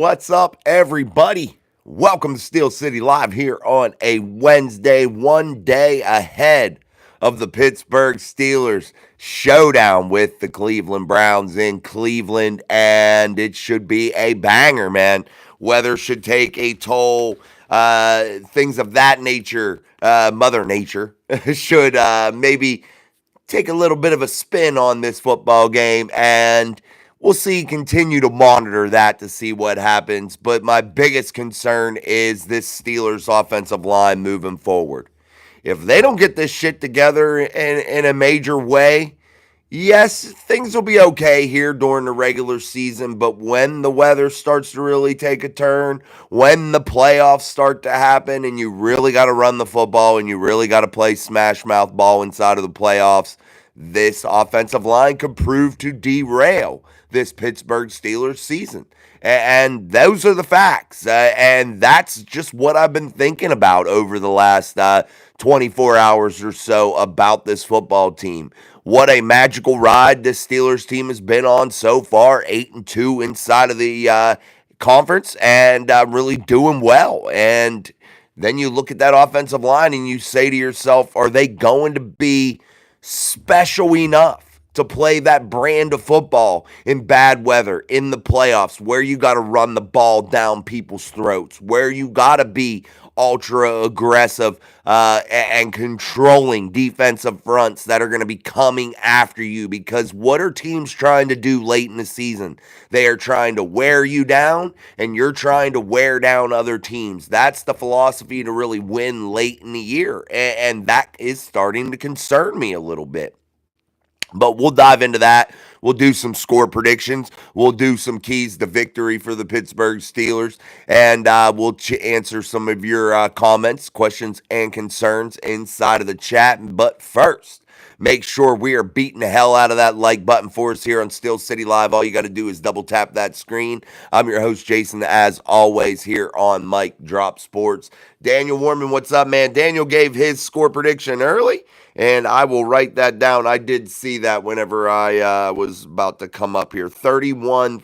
What's up, everybody? Welcome to Steel City Live here on a Wednesday, one day ahead of the Pittsburgh Steelers showdown with the Cleveland Browns in Cleveland, and it should be a banger, man. Weather should take a toll, things of that nature. Mother Nature should maybe take a little bit of a spin on this football game, and we'll see, continue to monitor that to see what happens. But my biggest concern is this Steelers offensive line moving forward. If they don't get this shit together in a major way, yes, things will be okay here during the regular season, but when the weather starts to really take a turn, when the playoffs start to happen, and you really got to run the football and you really got to play smash mouth ball inside of the playoffs, this offensive line could prove to derail this Pittsburgh Steelers season. And those are the facts. And that's just what I've been thinking about over the last 24 hours or so about this football team. What a magical ride this Steelers team has been on so far, 8-2 inside of the conference, and really doing well. And then you look at that offensive line and you say to yourself, are they going to be special enough to play that brand of football in bad weather in the playoffs, where you got to run the ball down people's throats, where you got to be ultra aggressive and controlling defensive fronts that are going to be coming after you? Because what are teams trying to do late in the season? They are trying to wear you down, and you're trying to wear down other teams. That's the philosophy to really win late in the year, and that is starting to concern me a little bit. But we'll dive into that. We'll do some score predictions. We'll do some keys to victory for the Pittsburgh Steelers. And we'll answer some of your comments, questions, and concerns inside of the chat. But first, make sure we are beating the hell out of that like button for us here on Steel City Live. All you got to do is double tap that screen. I'm your host, Jason, as always, here on Mike Drop Sports. Daniel Warman, what's up, man? Daniel gave his score prediction early, and I will write that down. I did see that whenever I was about to come up here. 31-13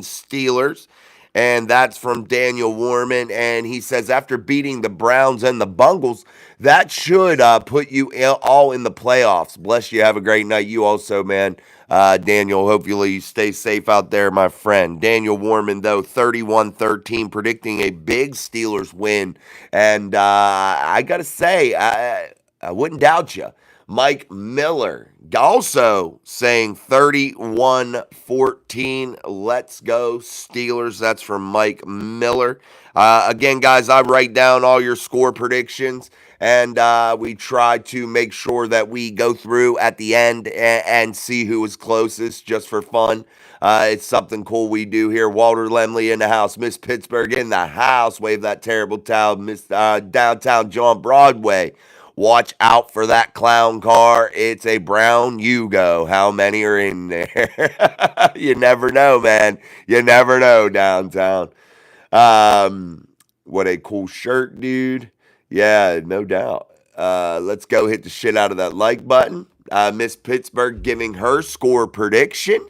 Steelers. And that's from Daniel Warman. And he says, after beating the Browns and the Bungles, that should put you all in the playoffs. Bless you. Have a great night. You also, man. Daniel, hopefully you stay safe out there, my friend. Daniel Warman, though, 31-13, predicting a big Steelers win. And I got to say, I wouldn't doubt you. Mike Miller also saying 31-14. Let's go Steelers. That's from Mike Miller. Again, guys, I write down all your score predictions, and we try to make sure that we go through at the end and see who is closest just for fun. It's something cool we do here. Walter Lemley in the house. Miss Pittsburgh in the house. Wave that terrible towel. Miss Downtown John Broadway. Watch out for that clown car. It's a brown Yugo. How many are in there? You never know, man. You never know, downtown. What a cool shirt, dude. Yeah, no doubt. Let's go hit the shit out of that like button. Miss Pittsburgh giving her score prediction.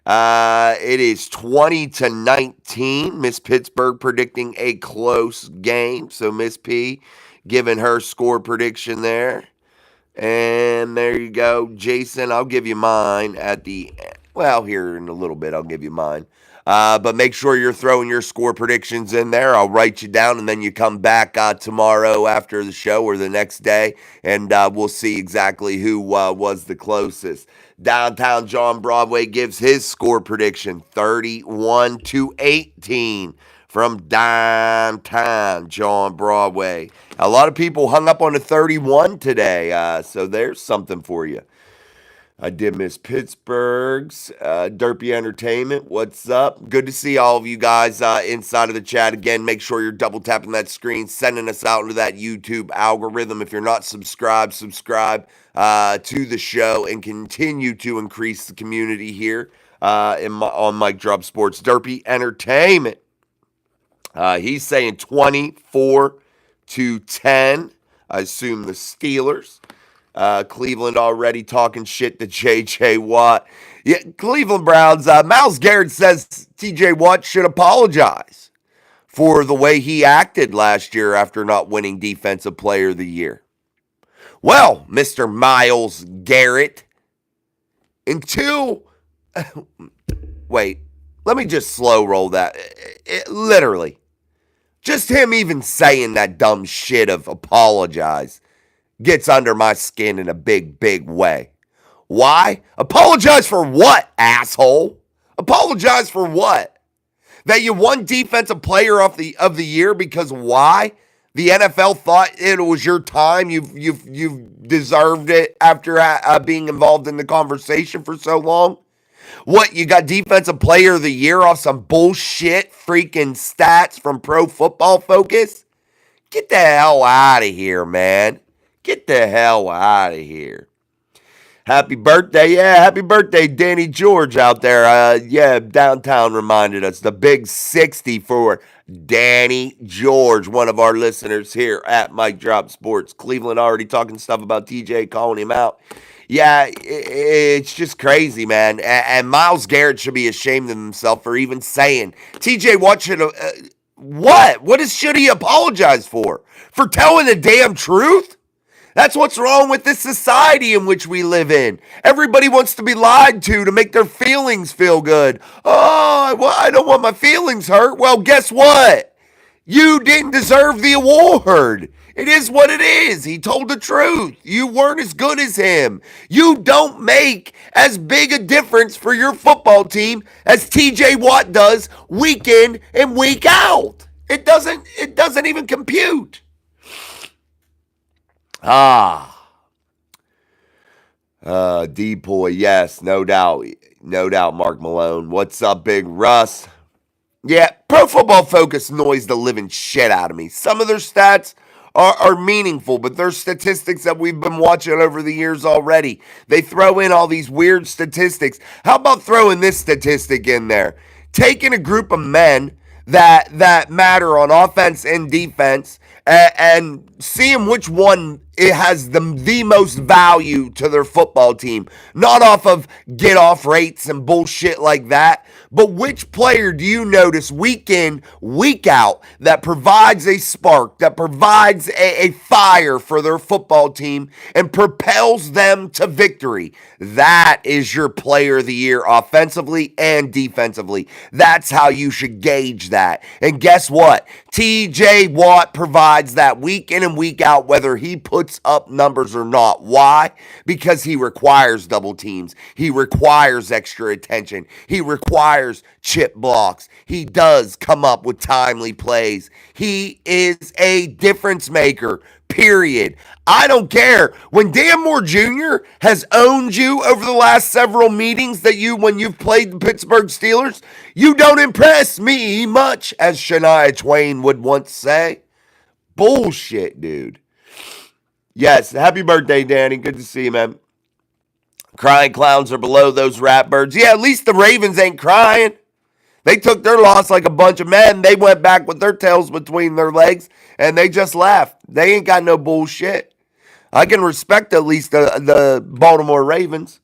It is 20-19. Miss Pittsburgh predicting a close game. So Miss P giving her score prediction there. And there you go. Jason, I'll give you mine at the end. Well, here in a little bit, I'll give you mine. But make sure you're throwing your score predictions in there. I'll write you down, and then you come back tomorrow after the show or the next day, and we'll see exactly who was the closest. Downtown John Broadway gives his score prediction 31-18 from downtown John Broadway. A lot of people hung up on the 31 today, so there's something for you. I did miss Pittsburgh's Derpy Entertainment. What's up? Good to see all of you guys inside of the chat. Again, make sure you're double tapping that screen, sending us out into that YouTube algorithm. If you're not subscribed, subscribe to the show and continue to increase the community here on Mike Drop Sports. Derpy Entertainment. He's saying 24-10. I assume the Steelers. Cleveland already talking shit to J.J. Watt. Yeah, Cleveland Browns. Myles Garrett says T.J. Watt should apologize for the way he acted last year after not winning Defensive Player of the Year. Well, Mr. Myles Garrett, until wait, let me just slow roll that. Literally, just him even saying that dumb shit of apologize gets under my skin in a big, big way. Why? Apologize for what, asshole? Apologize for what? That you won Defensive Player of the Year because why? The NFL thought it was your time. You've deserved it after being involved in the conversation for so long. What, you got Defensive Player of the Year off some bullshit freaking stats from Pro Football Focus? Get the hell out of here, man. Get the hell out of here. Happy birthday. Yeah, happy birthday, Danny George out there. Downtown reminded us. The big 60 for Danny George, one of our listeners here at Mike Drop Sports. Cleveland already talking stuff about TJ, calling him out. Yeah, it's just crazy, man. And Myles Garrett should be ashamed of himself for even saying TJ Watt should have. What should he apologize for? For telling the damn truth? That's what's wrong with this society in which we live in. Everybody wants to be lied to make their feelings feel good. Oh, well, I don't want my feelings hurt. Well, guess what? You didn't deserve the award. It is what it is. He told the truth. You weren't as good as him. You don't make as big a difference for your football team as TJ Watt does week in and week out. It doesn't even compute. Depoy, yes, no doubt, Mark Malone. What's up, Big Russ? Yeah, Pro Football Focus noise the living shit out of me. Some of their stats are meaningful, but they're statistics that we've been watching over the years already. They throw in all these weird statistics. How about throwing this statistic in there? Taking a group of men that matter on offense and defense and seeing which one it has the most value to their football team. Not off of get off rates and bullshit like that, but which player do you notice week in, week out that provides a spark, that provides a fire for their football team and propels them to victory? That is your player of the year offensively and defensively. That's how you should gauge that. And guess what? TJ Watt provides that week in and week out, whether he puts up numbers or not. Why? Because he requires double teams. He requires extra attention. He requires chip blocks. He does come up with timely plays. He is a difference maker. Period. I don't care. When Dan Moore Jr. has owned you over the last several meetings when you've played the Pittsburgh Steelers, you don't impress me much, as Shania Twain would once say. Bullshit, dude. Yes, happy birthday, Danny. Good to see you, man. Crying clowns are below those rat birds. Yeah, at least the Ravens ain't crying. They took their loss like a bunch of men. They went back with their tails between their legs, and they just left. They ain't got no bullshit. I can respect at least the Baltimore Ravens.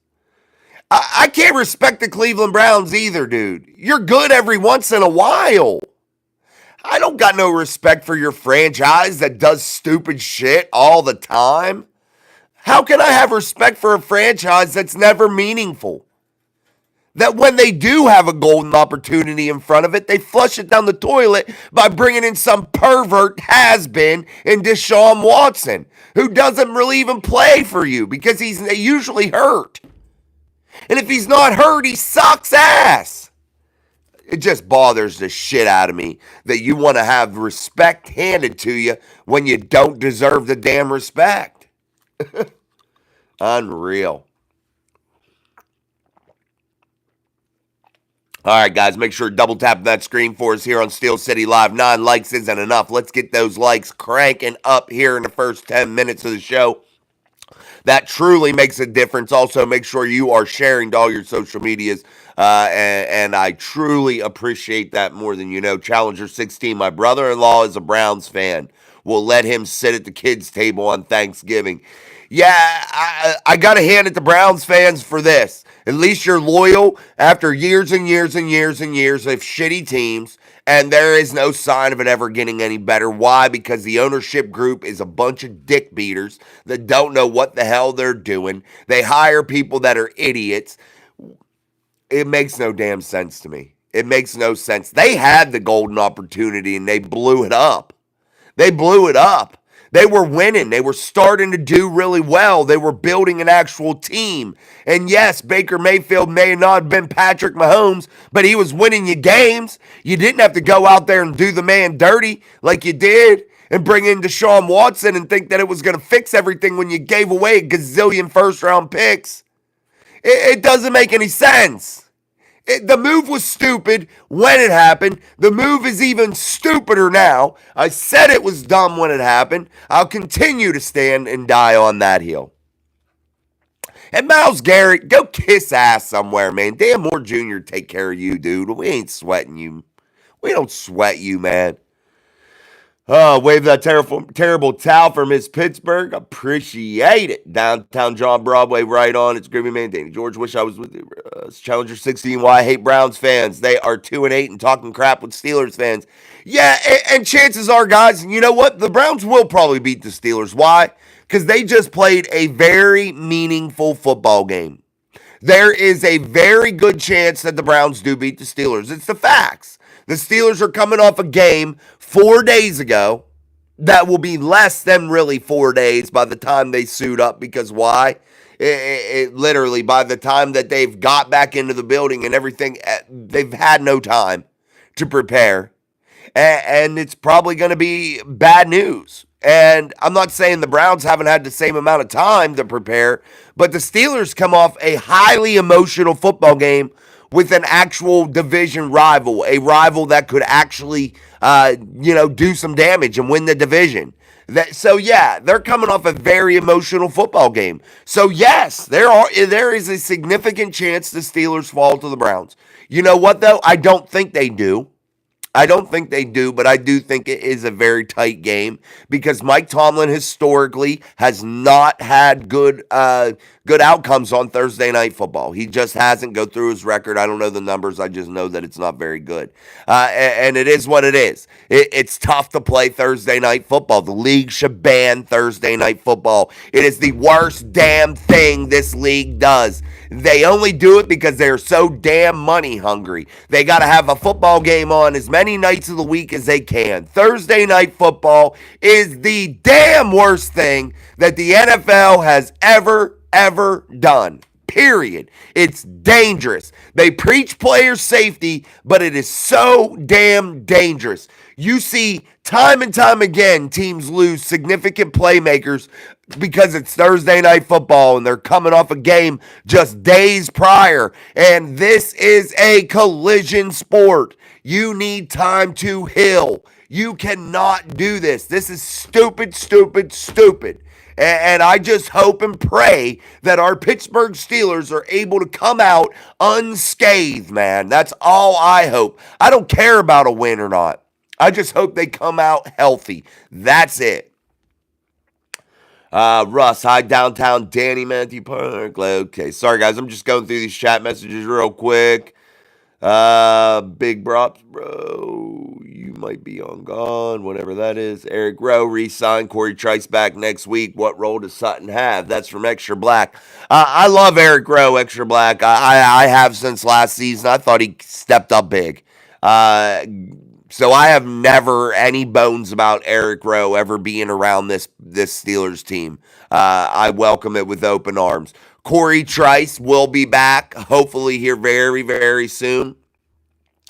I can't respect the Cleveland Browns either, dude. You're good every once in a while. I don't got no respect for your franchise that does stupid shit all the time. How can I have respect for a franchise that's never meaningful? That when they do have a golden opportunity in front of it, they flush it down the toilet by bringing in some pervert has-been in Deshaun Watson, who doesn't really even play for you because he's usually hurt. And if he's not hurt, he sucks ass. It just bothers the shit out of me that you want to have respect handed to you when you don't deserve the damn respect. Unreal. All right, guys, make sure to double tap that screen for us here on Steel City Live. 9 likes isn't enough. Let's get those likes cranking up here in the first 10 minutes of the show. That truly makes a difference. Also, make sure you are sharing to all your social medias, and I truly appreciate that more than you know. Challenger 16, my brother-in-law is a Browns fan. We'll let him sit at the kids' table on Thanksgiving. Yeah, I got to hand it to Browns fans for this. At least you're loyal after years and years and years and years of shitty teams, and there is no sign of it ever getting any better. Why? Because the ownership group is a bunch of dick beaters that don't know what the hell they're doing. They hire people that are idiots. It makes no damn sense to me. It makes no sense. They had the golden opportunity and they blew it up. They blew it up. They were winning. They were starting to do really well. They were building an actual team. And yes, Baker Mayfield may not have been Patrick Mahomes, but he was winning you games. You didn't have to go out there and do the man dirty like you did and bring in Deshaun Watson and think that it was going to fix everything when you gave away a gazillion first-round picks. It doesn't make any sense. The move was stupid when it happened. The move is even stupider now. I said it was dumb when it happened. I'll continue to stand and die on that hill. And Myles Garrett, go kiss ass somewhere, man. Dan Moore Jr. take care of you, dude. We ain't sweating you. We don't sweat you, man. Oh, wave that terrible towel for Miss Pittsburgh. Appreciate it. Downtown John Broadway, right on. It's Grimmy Man, Danny George. Wish I was with you. Challenger 16. Why I hate Browns fans. They are 2-8 and talking crap with Steelers fans. Yeah, and chances are, guys, you know what? The Browns will probably beat the Steelers. Why? Because they just played a very meaningful football game. There is a very good chance that the Browns do beat the Steelers. It's the facts. The Steelers are coming off a game 4 days ago that will be less than really 4 days by the time they suit up. Because why? It literally, by the time that they've got back into the building and everything, they've had no time to prepare. And it's probably going to be bad news. And I'm not saying the Browns haven't had the same amount of time to prepare, but the Steelers come off a highly emotional football game with an actual division rival, a rival that could actually, do some damage and win the division. So yeah, they're coming off a very emotional football game. So yes, there is a significant chance the Steelers fall to the Browns. You know what though? I don't think they do. But I do think it is a very tight game because Mike Tomlin historically has not had good outcomes on Thursday Night Football. He just hasn't. Go through his record. I don't know the numbers. I just know that it's not very good. And it is what it is. It's tough to play Thursday Night Football. The league should ban Thursday Night Football. It is the worst damn thing this league does. They only do it because they're so damn money hungry. They got to have a football game on as many nights of the week as they can. Thursday Night Football is the damn worst thing that the NFL has ever done. Period. It's dangerous. They preach player safety, but it is so damn dangerous. You see time and time again teams lose significant playmakers because it's Thursday Night Football and they're coming off a game just days prior. And this is a collision sport. You need time to heal. You cannot do this. This is stupid. And I just hope and pray that our Pittsburgh Steelers are able to come out unscathed, man. That's all I hope. I don't care about a win or not. I just hope they come out healthy. That's it. Russ, hi, downtown Danny Matthew Park. Okay, sorry guys, I'm just going through these chat messages real quick. Big props, bro. You might be on gone, whatever that is. Eric Rowe re-signed. Corey Trice back next week. What role does Sutton have? That's from Extra Black. I love Eric Rowe, Extra Black. I have since last season. I thought he stepped up big. So I have never any bones about Eric Rowe ever being around this Steelers team. I welcome it with open arms. Corey Trice will be back, hopefully here very, very soon.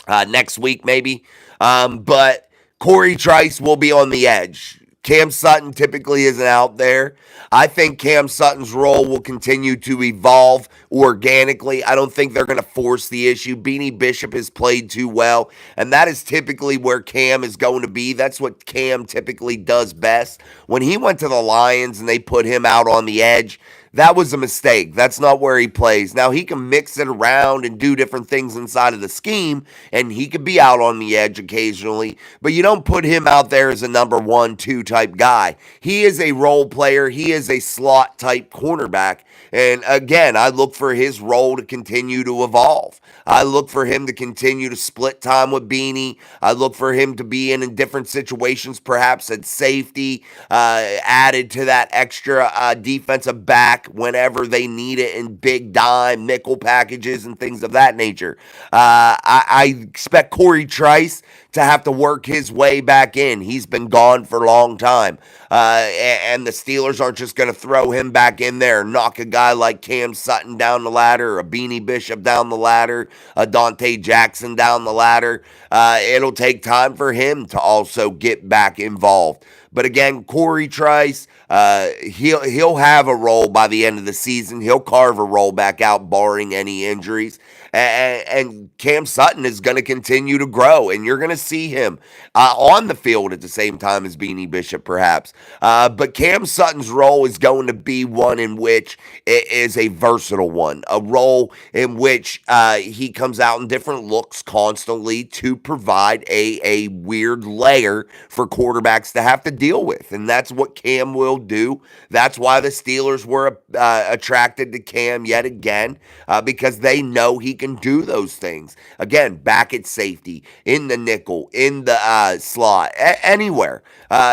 Next week, maybe. But Corey Trice will be on the edge. Cam Sutton typically isn't out there. I think Cam Sutton's role will continue to evolve organically. I don't think they're going to force the issue. Beanie Bishop has played too well, and that is typically where Cam is going to be. That's what Cam typically does best. When he went to the Lions and they put him out on the edge, That was a mistake. That's not where he plays. Now, he can mix it around and do different things inside of the scheme, and he could be out on the edge occasionally, but you don't put him out there as a number 1, 2 type guy. He is a role player. He is a slot type cornerback. And again, I look for his role to continue to evolve. I look for him to continue to split time with Beanie. I look for him to be in different situations, perhaps at safety, added to that extra defensive back whenever they need it in big dime, nickel packages, and things of that nature. I expect Corey Trice to have to work his way back in. He's been gone for a long time. And the Steelers aren't just going to throw him back in there, knock a guy like Cam Sutton down the ladder, a Beanie Bishop down the ladder, a Dante Jackson down the ladder. It'll take time for him to also get back involved. But again, Corey Trice, he'll have a role by the end of the season. He'll carve a role back out, barring any injuries. And Cam Sutton is going to continue to grow, and you're going to see him on the field at the same time as Beanie Bishop, perhaps. But Cam Sutton's role is going to be one in which it is a versatile one, a role in which he comes out in different looks constantly to provide a weird layer for quarterbacks to have to deal with, and that's what Cam will do. That's why the Steelers were attracted to Cam yet again, because they know he can do those things. Again, back at safety, in the nickel, in the slot, anywhere,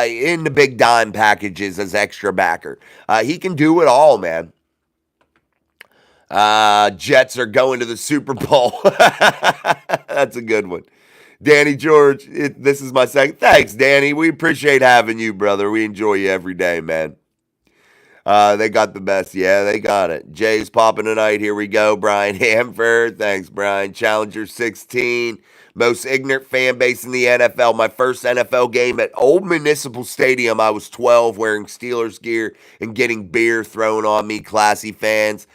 in the big dime packages as extra backer. He can do it all, man. Jets are going to the Super Bowl. That's a good one. Danny George, this is my second. Thanks, Danny. We appreciate having you, brother. We enjoy you every day, man. They got the best. Yeah, they got it. Jay's popping tonight. Here we go. Brian Hamford. Thanks, Brian. Challenger 16. Most ignorant fan base in the NFL. My first NFL game at Old Municipal Stadium. I was 12, wearing Steelers gear and getting beer thrown on me. Classy fans.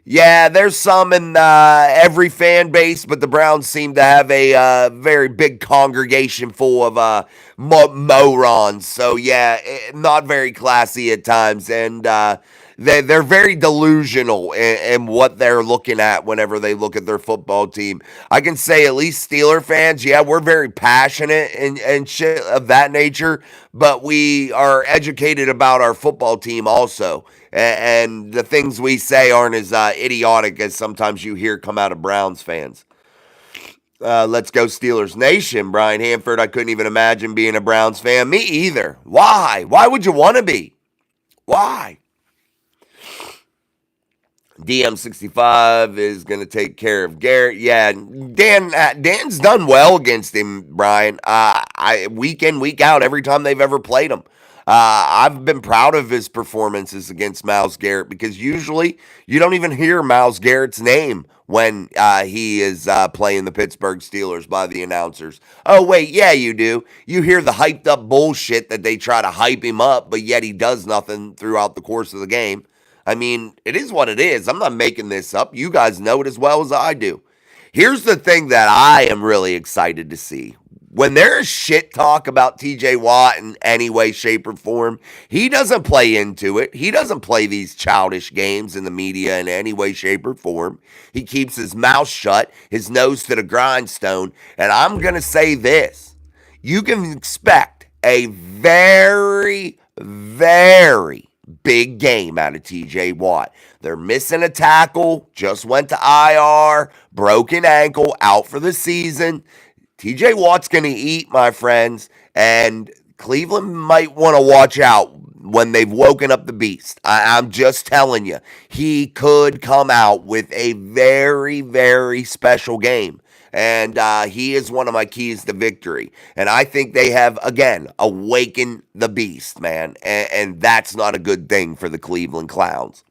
Yeah, there's some in every fan base, but the Browns seem to have a very big congregation full of morons. So, yeah, not very classy at times. And they're very delusional in what they're looking at whenever they look at their football team. I can say at least Steeler fans, yeah, we're very passionate and shit of that nature, but we are educated about our football team also. And the things we say aren't as idiotic as sometimes you hear come out of Browns fans. Let's go Steelers Nation. Brian Hanford, I couldn't even imagine being a Browns fan. Me either. Why? Why would you want to be? Why? DM65 is going to take care of Garrett. Yeah, Dan's done well against him, Brian. Week in, week out, every time they've ever played him. I've been proud of his performances against Myles Garrett, because usually you don't even hear Myles Garrett's name when he is playing the Pittsburgh Steelers by the announcers. Oh, wait, yeah, you do. You hear the hyped up bullshit that they try to hype him up, but yet he does nothing throughout the course of the game. I mean, it is what it is. I'm not making this up. You guys know it as well as I do. Here's the thing that I am really excited to see. When there's shit talk about TJ Watt in any way, shape, or form, he doesn't play into it. He doesn't play these childish games in the media in any way, shape, or form. He keeps his mouth shut, his nose to the grindstone. And I'm going to say this. You can expect a very, very big game out of TJ Watt. They're missing a tackle, just went to IR, broken ankle, out for the season. TJ Watt's going to eat, my friends, and Cleveland might want to watch out when they've woken up the beast. I'm just telling you, he could come out with a very, very special game. And he is one of my keys to victory. And I think they have, again, awakened the beast, man. And that's not a good thing for the Cleveland Clowns.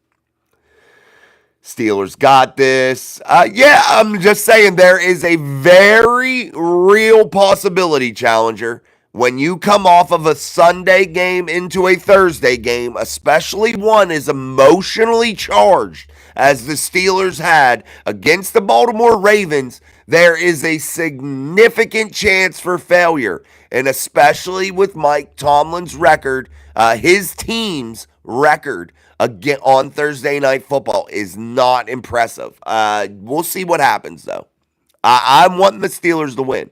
Steelers got this. Yeah, I'm just saying there is a very real possibility, Challenger, when you come off of a Sunday game into a Thursday game, especially one as emotionally charged as the Steelers had against the Baltimore Ravens, there is a significant chance for failure. And especially with Mike Tomlin's record, his team's record again on Thursday Night Football is not impressive. We'll see what happens, though. I'm wanting the Steelers to win.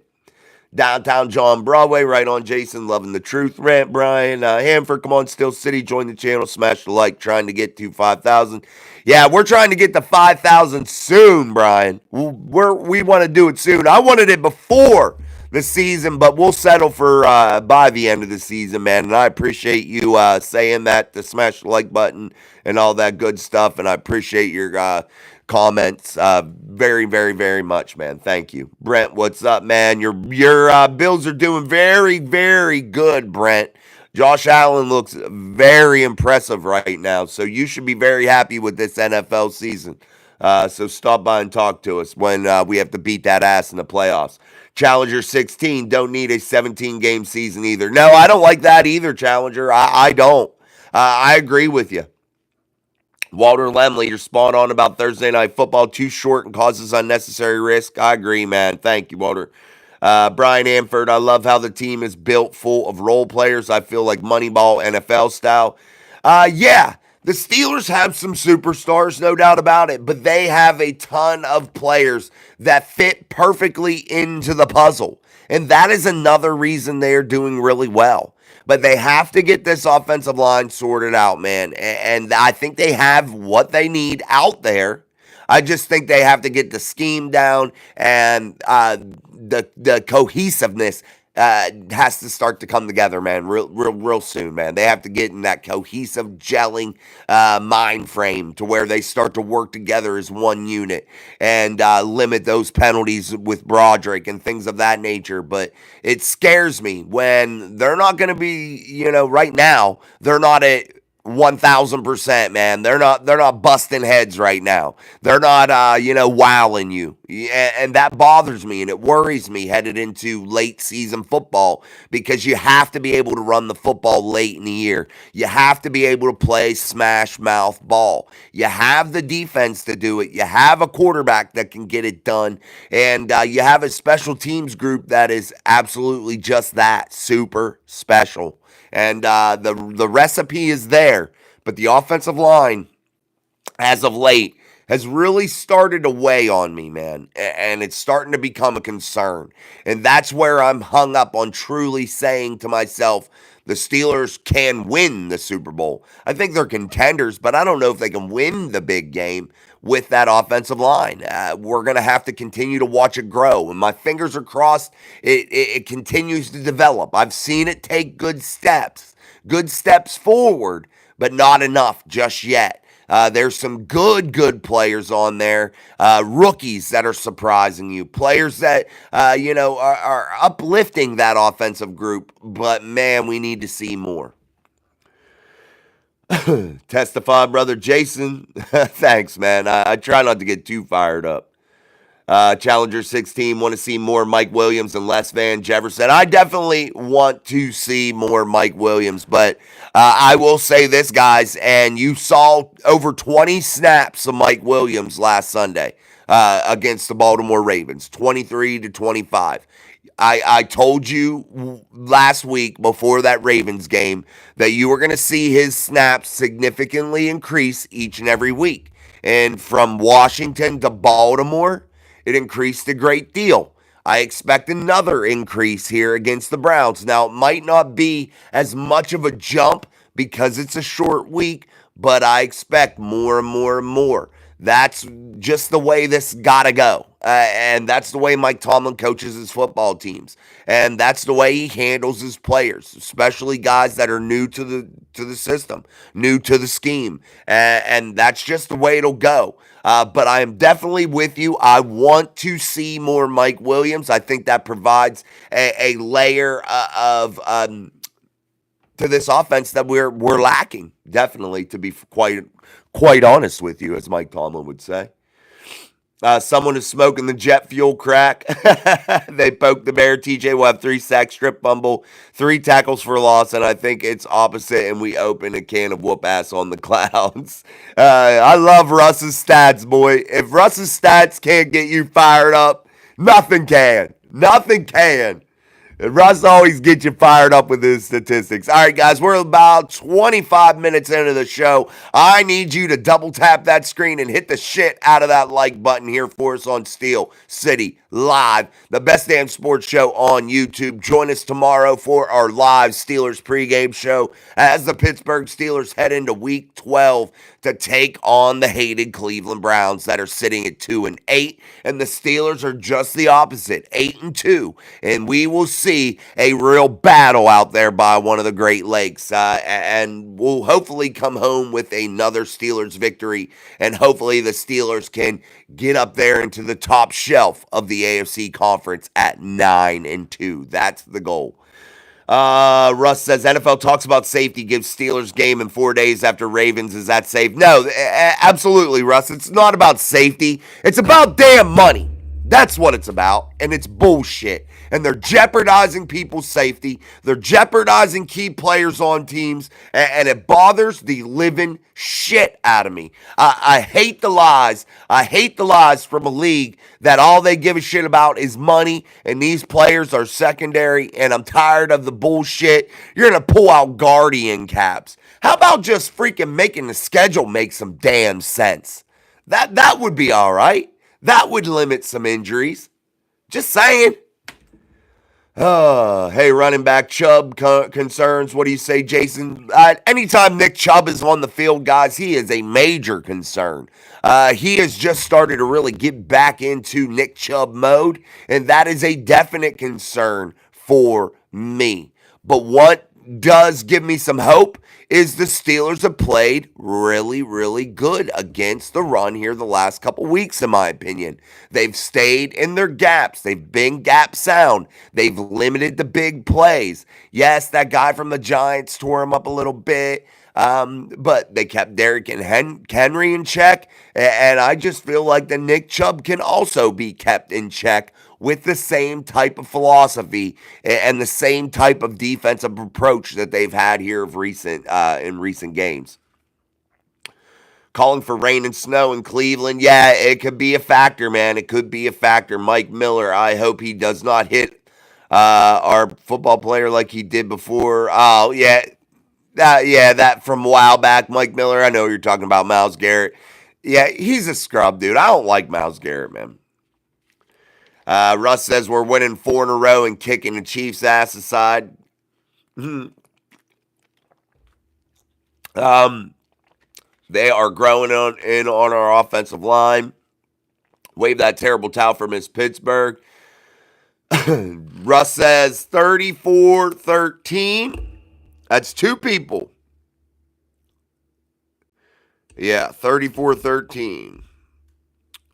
Downtown John Broadway, right on Jason, loving the truth rant, Brian. Hanford, come on, Steel City, join the channel, smash the like, trying to get to 5,000. Yeah, we're trying to get to 5,000 soon, Brian. We want to do it soon. I wanted it before the season, but we'll settle for by the end of the season, man. And I appreciate you saying that, to smash the like button and all that good stuff. And I appreciate your comments very, very, very much, man. Thank you. Brent, what's up, man? Your Bills are doing very, very good, Brent. Josh Allen looks very impressive right now, so you should be very happy with this NFL season. So stop by and talk to us when we have to beat that ass in the playoffs. Challenger 16, don't need a 17-game season either. No, I don't like that either, Challenger. I don't. I agree with you. Walter Lemley, you're spot on about Thursday Night Football. Too short and causes unnecessary risk. I agree, man. Thank you, Walter. Brian Amford, I love how the team is built full of role players. I feel like Moneyball NFL style. Yeah, the Steelers have some superstars, no doubt about it, but they have a ton of players that fit perfectly into the puzzle. And that is another reason they are doing really well. But they have to get this offensive line sorted out, man. And I think they have what they need out there. I just think they have to get the scheme down, and the cohesiveness has to start to come together, man, real soon, man. They have to get in that cohesive, gelling mind frame to where they start to work together as one unit and limit those penalties with Broderick and things of that nature. But it scares me when they're not going to be, right now, they're not at 1,000%, man. They're not busting heads right now. They're not, wowing you. And that bothers me and it worries me headed into late season football, because you have to be able to run the football late in the year. You have to be able to play smash mouth ball. You have the defense to do it. You have a quarterback that can get it done. And you have a special teams group that is absolutely just that, super special. And the recipe is there, but the offensive line, as of late, has really started to weigh on me, man, and it's starting to become a concern. And that's where I'm hung up on truly saying to myself, the Steelers can win the Super Bowl. I think they're contenders, but I don't know if they can win the big game with that offensive line. We're going to have to continue to watch it grow. And my fingers are crossed. It continues to develop. I've seen it take good steps forward, but not enough just yet. There's some good players on there, rookies that are surprising you, players that, are uplifting that offensive group. But, man, we need to see more. Testify, brother Jason. Thanks, man. I try not to get too fired up. Challenger 16, want to see more Mike Williams and less Van Jefferson. I definitely want to see more Mike Williams, but I will say this, guys, and you saw over 20 snaps of Mike Williams last Sunday against the Baltimore Ravens, 23-25. I told you last week before that Ravens game that you were going to see his snaps significantly increase each and every week. And from Washington to Baltimore, it increased a great deal. I expect another increase here against the Browns. Now, it might not be as much of a jump because it's a short week, but I expect more and more and more. That's just the way this gotta go. And that's the way Mike Tomlin coaches his football teams. And that's the way he handles his players, especially guys that are new to the system, new to the scheme. And that's just the way it'll go. But I am definitely with you. I want to see more Mike Williams. I think that provides a layer of to this offense that we're lacking, definitely, to be quite honest with you, as Mike Tomlin would say. Someone is smoking the jet fuel crack. They poked the bear. TJ will have 3 sacks, strip fumble, 3 tackles for loss, and I think it's opposite, and we open a can of whoop ass on the clouds. I love Russ's stats, boy. If Russ's stats can't get you fired up, nothing can. Nothing can. Russ always gets you fired up with his statistics. All right, guys, we're about 25 minutes into the show. I need you to double tap that screen and hit the shit out of that like button here for us on Steel City Live, the best damn sports show on YouTube. Join us tomorrow for our live Steelers pregame show as the Pittsburgh Steelers head into Week 12 to take on the hated Cleveland Browns that are sitting at 2-8, and the Steelers are just the opposite, 8-2, and we will see a real battle out there by one of the Great Lakes, and we'll hopefully come home with another Steelers victory, and hopefully the Steelers can get up there into the top shelf of the AFC conference at 9-2. That's the goal. Russ says NFL talks about safety, gives Steelers game in 4 days after Ravens. Is that safe? No, absolutely, Russ. It's not about safety. It's about damn money. That's what it's about, and it's bullshit. And they're jeopardizing people's safety. They're jeopardizing key players on teams, and it bothers the living shit out of me. I hate the lies. I hate the lies from a league that all they give a shit about is money, and these players are secondary, and I'm tired of the bullshit. You're going to pull out Guardian caps. How about just freaking making the schedule make some damn sense? That would be all right. That would limit some injuries. Just saying. Hey, running back Chubb concerns. What do you say, Jason? Anytime Nick Chubb is on the field, guys, he is a major concern. He has just started to really get back into Nick Chubb mode, and that is a definite concern for me. But what does give me some hope is the Steelers have played really, really good against the run here the last couple weeks, in my opinion. They've stayed in their gaps. They've been gap sound. They've limited the big plays. Yes, that guy from the Giants tore him up a little bit, but they kept Derrick and Henry in check, and I just feel like the Nick Chubb can also be kept in check with the same type of philosophy and the same type of defensive approach that they've had here of in recent games. Calling for rain and snow in Cleveland. Yeah, it could be a factor, man. It could be a factor. Mike Miller, I hope he does not hit our football player like he did before. Oh, yeah. That from a while back, Mike Miller. I know you're talking about Myles Garrett. Yeah, he's a scrub, dude. I don't like Myles Garrett, man. Russ says we're winning 4 in a row and kicking the Chiefs' ass aside. They are growing on our offensive line. Wave that terrible towel for Miss Pittsburgh. Russ says 34-13. That's 2 people. Yeah, 34-13.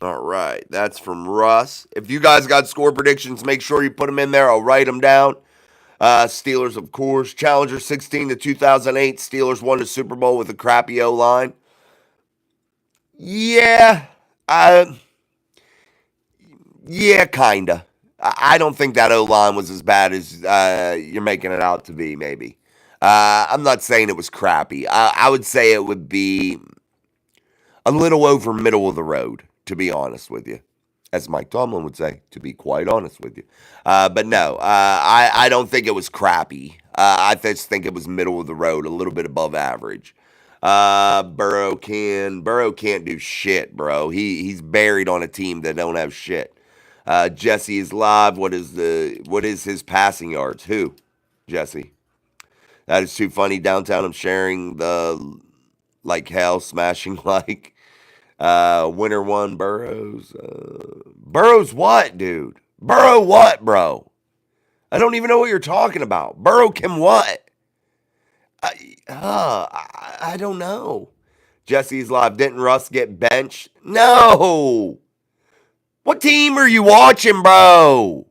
All right, that's from Russ. If you guys got score predictions, make sure you put them in there. I'll write them down. Steelers, of course. Challenger 16-2008. Steelers won the Super Bowl with a crappy O-line. Yeah, kinda. I don't think that O-line was as bad as you're making it out to be, maybe. I'm not saying it was crappy. I would say it would be a little over middle of the road, to be honest with you. As Mike Tomlin would say, to be quite honest with you. But no, I don't think it was crappy. I just think it was middle of the road, a little bit above average. Burrow can't do shit, bro. He's buried on a team that don't have shit. Jesse is live. What is his passing yards? Who? Jesse. That is too funny. Downtown, I'm sharing the like hell, smashing like. Winner one, Burrows. Burrows what, dude? Burrow what, bro? I don't even know what you're talking about. Burrow can what? I don't know. Jesse's live. Didn't Russ get benched? No. What team are you watching, bro?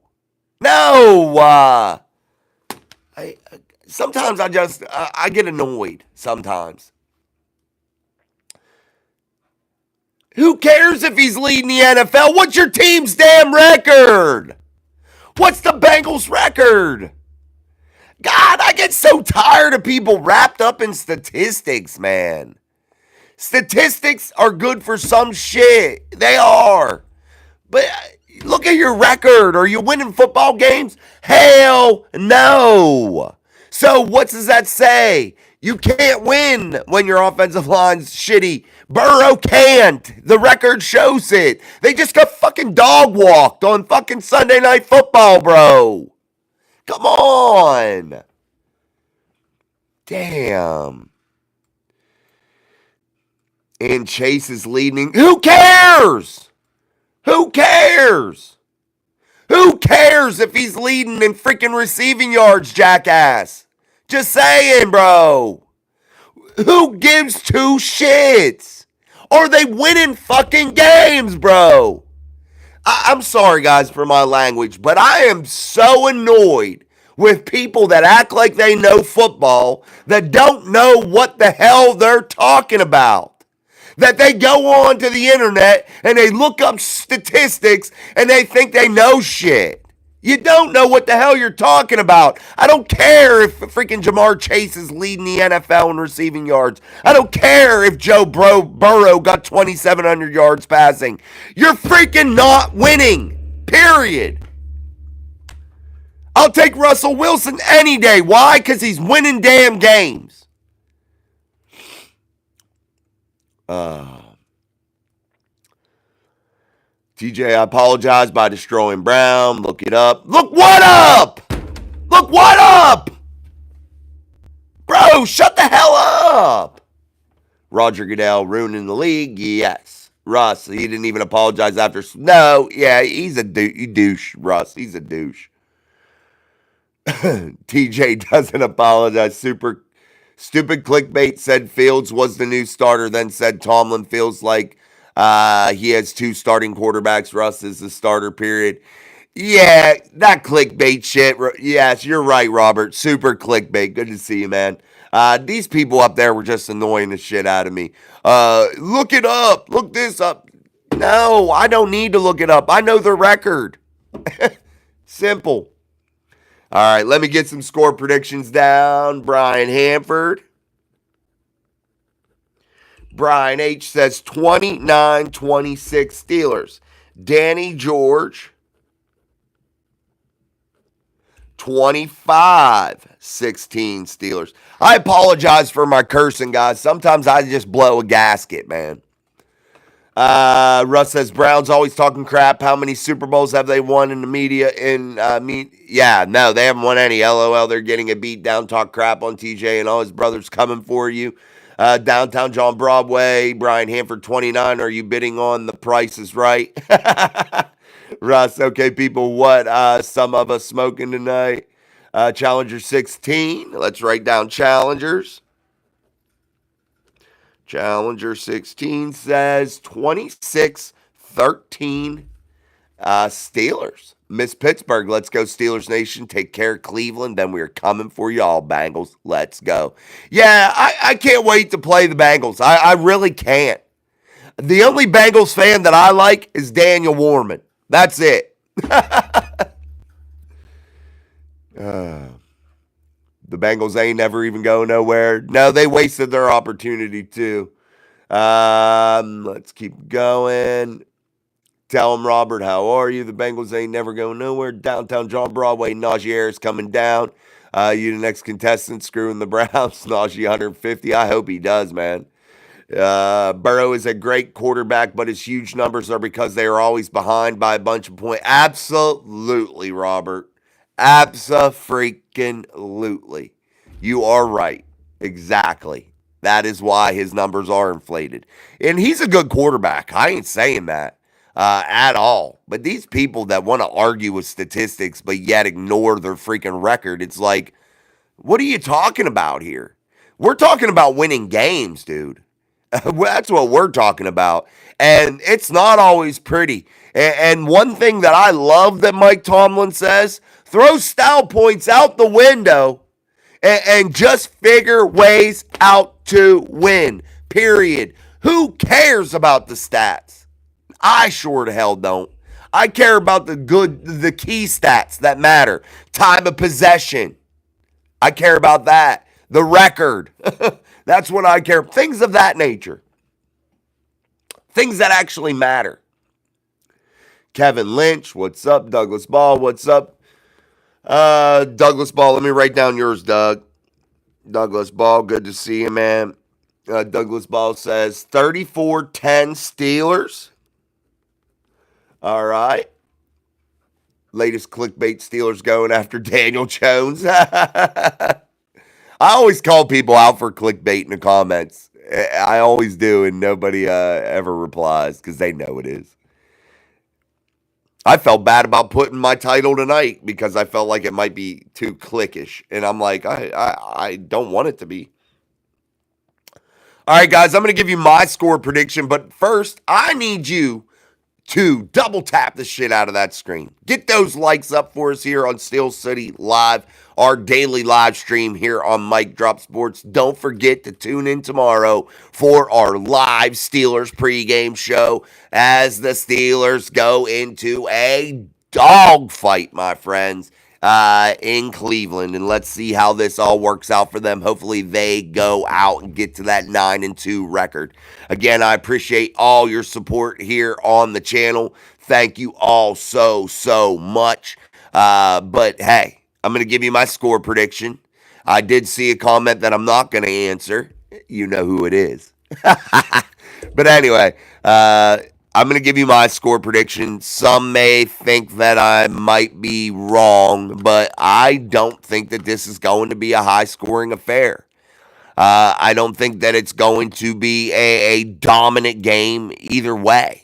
No. Sometimes I get annoyed. Sometimes. Who cares if he's leading the NFL? What's your team's damn record? What's the Bengals' record? God, I get so tired of people wrapped up in statistics, man. Statistics are good for some shit. They are. But Look at your record. Are you winning football games? Hell no. So what does that say? You can't win when your offensive line's shitty. Burrow can't. The record shows it. They just got fucking dog walked on fucking Sunday Night Football, bro. Come on. Damn. And Chase is leading. Who cares? Who cares? Who cares if he's leading in freaking receiving yards, jackass? Just saying, bro. Who gives two shits? Are they winning fucking games, bro? I'm sorry, guys, for my language, but I am so annoyed with people that act like they know football that don't know what the hell they're talking about. That they go on to the internet and they look up statistics and they think they know shit. You don't know what the hell you're talking about. I don't care if freaking Jamar Chase is leading the NFL in receiving yards. I don't care if Joe Burrow got 2,700 yards passing. You're freaking not winning. Period. I'll take Russell Wilson any day. Why? Because he's winning damn games. TJ, I apologize by destroying Brown. Look it up. Look what up! Look what up! Bro, shut the hell up! Roger Goodell ruining the league? Yes. Russ, he didn't even apologize after. No, yeah, he's a douche, Russ. He's a douche. TJ doesn't apologize. Super stupid clickbait said Fields was the new starter, then said Tomlin feels like he has two starting quarterbacks. Russ is the starter, period. Yeah, that clickbait shit. Yes, you're right, Robert. Super clickbait. Good to see you, man. These people up there were just annoying the shit out of me. Look it up. Look this up. No, I don't need to look it up. I know the record. Simple. All right, let me get some score predictions down. Brian Hanford. Brian H. says 29-26 Steelers. Danny George, 25-16 Steelers. I apologize for my cursing, guys. Sometimes I just blow a gasket, man. Russ says Browns always talking crap. How many Super Bowls have they won in the media? Yeah, no, they haven't won any. LOL, they're getting a beat down. Talk crap on TJ and all his brothers coming for you. Downtown John Broadway, Brian Hanford 29. Are you bidding on The Price is Right? Russ, okay, people, what some of us smoking tonight? Challenger 16. Let's write down challengers. Challenger 16 says 26-13 Steelers. Miss Pittsburgh, let's go Steelers Nation. Take care of Cleveland. Then we are coming for y'all, Bengals. Let's go. Yeah, I can't wait to play the Bengals. I really can't. The only Bengals fan that I like is Daniel Warman. That's it. The Bengals ain't never even go nowhere. No, they wasted their opportunity too. Let's keep going. Tell them, Robert, how are you? The Bengals ain't never going nowhere. Downtown John Broadway, Najee Harris coming down. You the next contestant screwing the Browns. Najee 150. I hope he does, man. Burrow is a great quarterback, but his huge numbers are because they are always behind by a bunch of points. Absolutely, Robert. Abso-freaking-lutely. You are right. Exactly. That is why his numbers are inflated. And he's a good quarterback. I ain't saying that at all. But these people that want to argue with statistics but yet ignore their freaking record, it's like, what are you talking about here? We're talking about winning games, dude. That's what we're talking about. And it's not always pretty. And one thing that I love that Mike Tomlin says, throw style points out the window and just figure ways out to win, period. Who cares about the stats? I sure the hell don't. I care about the key stats that matter. Time of possession. I care about that. The record. That's what I care. Things of that nature. Things that actually matter. Kevin Lynch, what's up? Douglas Ball, what's up? Douglas Ball, let me write down yours, Doug. Douglas Ball, good to see you, man. Douglas Ball says 34-10 Steelers. All right. Latest clickbait Steelers going after Daniel Jones. I always call people out for clickbait in the comments. I always do, and nobody ever replies because they know it is. I felt bad about putting my title tonight because I felt like it might be too clickish. And I'm like, I don't want it to be. All right, guys, I'm going to give you my score prediction. But first, I need you to double tap the shit out of that screen. Get those likes up for us here on Steel City Live, our daily live stream here on Mike Drop Sports. Don't forget to tune in tomorrow for our live Steelers pregame show as the Steelers go into a dogfight, my friends, in Cleveland. And let's see how this all works out for them. Hopefully they go out and get to that 9-2 record. Again, I appreciate all your support here on the channel. Thank you all so much. But hey, I'm going to give you my score prediction. I did see a comment that I'm not going to answer. You know who it is. But anyway, I'm going to give you my score prediction. Some may think that I might be wrong, but I don't think that this is going to be a high-scoring affair. I don't think that it's going to be a dominant game either way.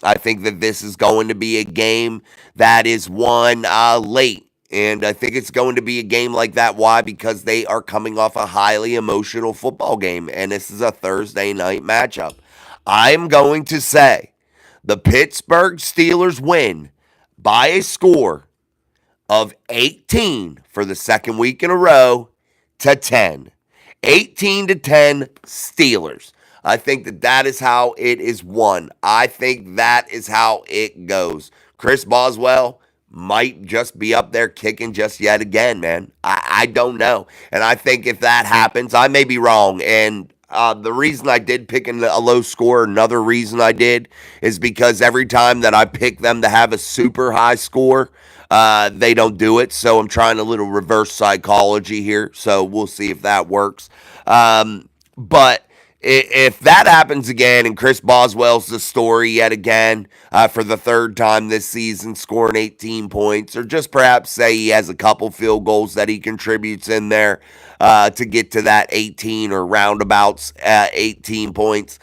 I think that this is going to be a game that is won late. And I think it's going to be a game like that. Why? Because they are coming off a highly emotional football game. And this is a Thursday night matchup. I'm going to say the Pittsburgh Steelers win by a score of 18 for the second week in a row to 10. 18-10 Steelers. I think that is how it is won. I think that is how it goes. Chris Boswell might just be up there kicking just yet again, man. I don't know. And I think if that happens, I may be wrong. And the reason I did pick a low score, another reason I did, is because every time that I pick them to have a super high score, they don't do it. So I'm trying a little reverse psychology here. So we'll see if that works. But if that happens again and Chris Boswell's the story yet again for the third time this season, scoring 18 points, or just perhaps say he has a couple field goals that he contributes in there to get to that 18 or roundabouts 18 points,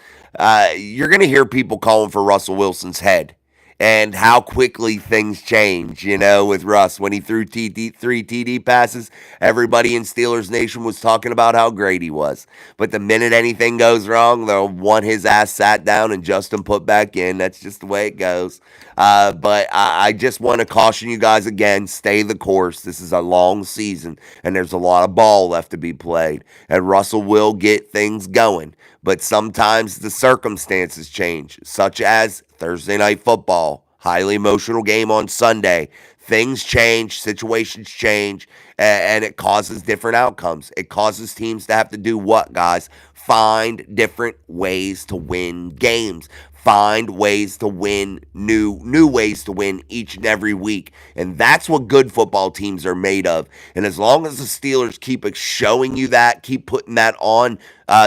you're going to hear people calling for Russell Wilson's head. And how quickly things change, with Russ. When he threw three TD passes, everybody in Steelers Nation was talking about how great he was. But the minute anything goes wrong, they'll want his ass sat down and Justin put back in. That's just the way it goes. But I just want to caution you guys again, stay the course. This is a long season, and there's a lot of ball left to be played. And Russell will get things going. But sometimes the circumstances change, such as Thursday Night Football, highly emotional game on Sunday. Things change, situations change, and it causes different outcomes. It causes teams to have to do what, guys? Find different ways to win games. Find ways to win, new ways to win each and every week. And that's what good football teams are made of. And as long as the Steelers keep showing you that, keep putting that on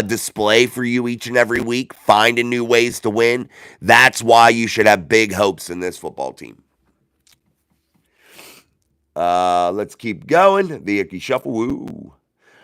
display for you each and every week, finding new ways to win, that's why you should have big hopes in this football team. Let's keep going. The Icky Shuffle. Woo.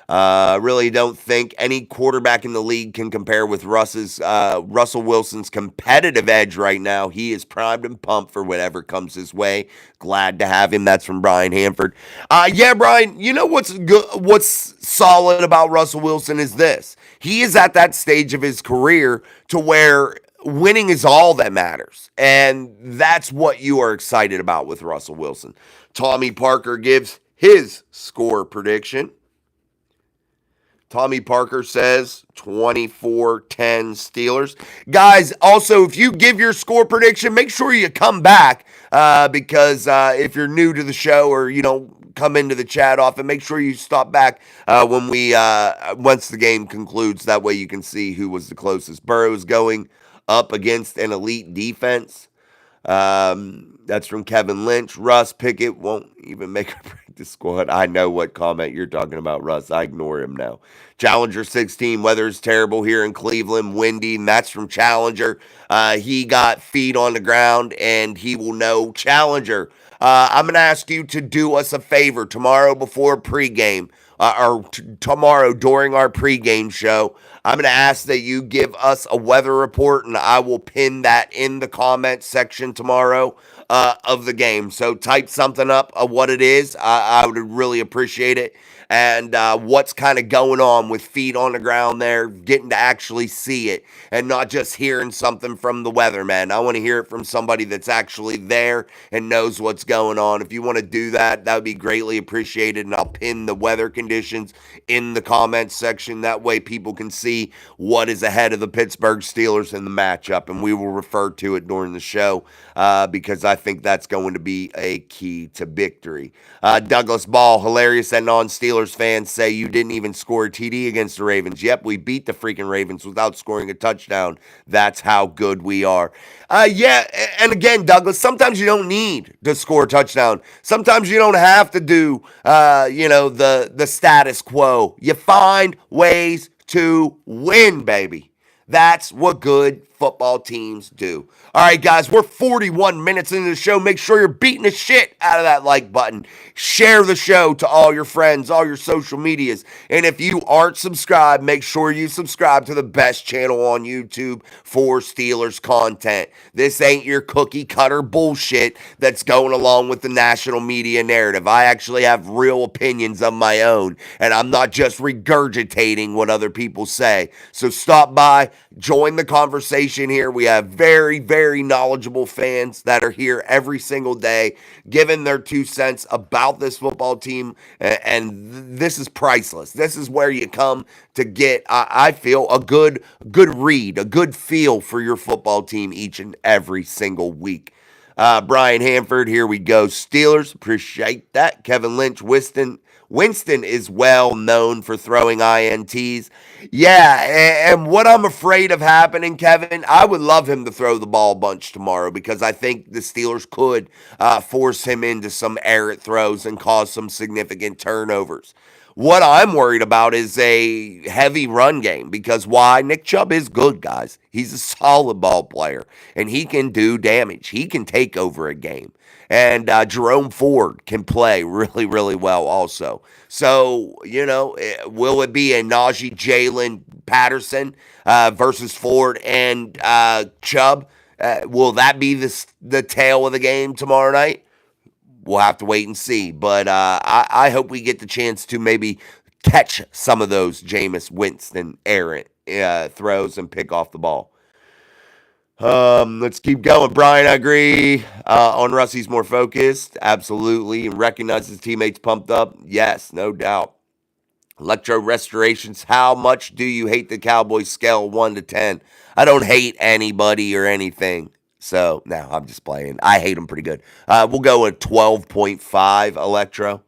Really don't think any quarterback in the league can compare with Russell Wilson's competitive edge right now. He is primed and pumped for whatever comes his way. Glad to have him. That's from Brian Hanford. Yeah, Brian, you know what's good, what's solid about Russell Wilson is this. He is at that stage of his career to where winning is all that matters. And that's what you are excited about with Russell Wilson. Tommy Parker gives his score prediction. Tommy Parker says 24-10 Steelers. Guys, also, if you give your score prediction, make sure you come back because if you're new to the show or you don't come into the chat often, make sure you stop back when once the game concludes. That way you can see who was the closest. Burrow's going up against an elite defense. That's from Kevin Lynch. Russ Pickett won't even make a practice squad. I know what comment you're talking about, Russ. I ignore him now. Challenger 16, weather is terrible here in Cleveland, windy, and that's from Challenger. He got feet on the ground, and he will know. Challenger, I'm going to ask you to do us a favor tomorrow before pregame, tomorrow during our pregame show. I'm going to ask that you give us a weather report, and I will pin that in the comment section tomorrow of the game. So type something up of what it is. I would really appreciate it. And what's kind of going on with feet on the ground there, getting to actually see it and not just hearing something from the weatherman. I want to hear it from somebody that's actually there and knows what's going on. If you want to do that, that would be greatly appreciated. And I'll pin the weather conditions in the comments section. That way people can see what is ahead of the Pittsburgh Steelers in the matchup. And we will refer to it during the show because I think that's going to be a key to victory. Douglas Ball, hilarious that non-Steelers fans say you didn't even score a TD against the Ravens. Yep, we beat the freaking Ravens without scoring a touchdown. That's how good we are. Yeah, and again, Douglas, sometimes you don't need to score a touchdown. Sometimes you don't have to do, the status quo. You find ways to win, baby. That's what good football teams do. All right, guys, we're 41 minutes into the show. Make sure you're beating the shit out of that like button. Share the show to all your friends, all your social medias. And if you aren't subscribed, make sure you subscribe to the best channel on YouTube for Steelers content. This ain't your cookie cutter bullshit that's going along with the national media narrative. I actually have real opinions of my own, and I'm not just regurgitating what other people say. So stop by, join the conversation here. We have very, very knowledgeable fans that are here every single day giving their 2 cents about this football team, and this is priceless. This is where you come to get, I feel, a good read, a good feel for your football team each and every single week. Brian Hanford, here we go. Steelers, appreciate that. Kevin Lynch, Winston is well known for throwing INTs. Yeah, and what I'm afraid of happening, Kevin, I would love him to throw the ball a bunch tomorrow because I think the Steelers could force him into some errant throws and cause some significant turnovers. What I'm worried about is a heavy run game because why? Nick Chubb is good, guys. He's a solid ball player, and he can do damage. He can take over a game. And Jerome Ford can play really, really well also. So, will it be a Najee Jalen Patterson versus Ford and Chubb? Will that be the tail of the game tomorrow night? We'll have to wait and see. But I hope we get the chance to maybe catch some of those Jameis Winston errant throws and pick off the ball. Let's keep going. Brian, I agree. On Russ, he's more focused. Absolutely. And recognizes his teammates pumped up. Yes, no doubt. Electro Restorations, how much do you hate the Cowboys scale 1 to 10? I don't hate anybody or anything. So, no, I'm just playing. I hate them pretty good. We'll go with 12.5 Electro.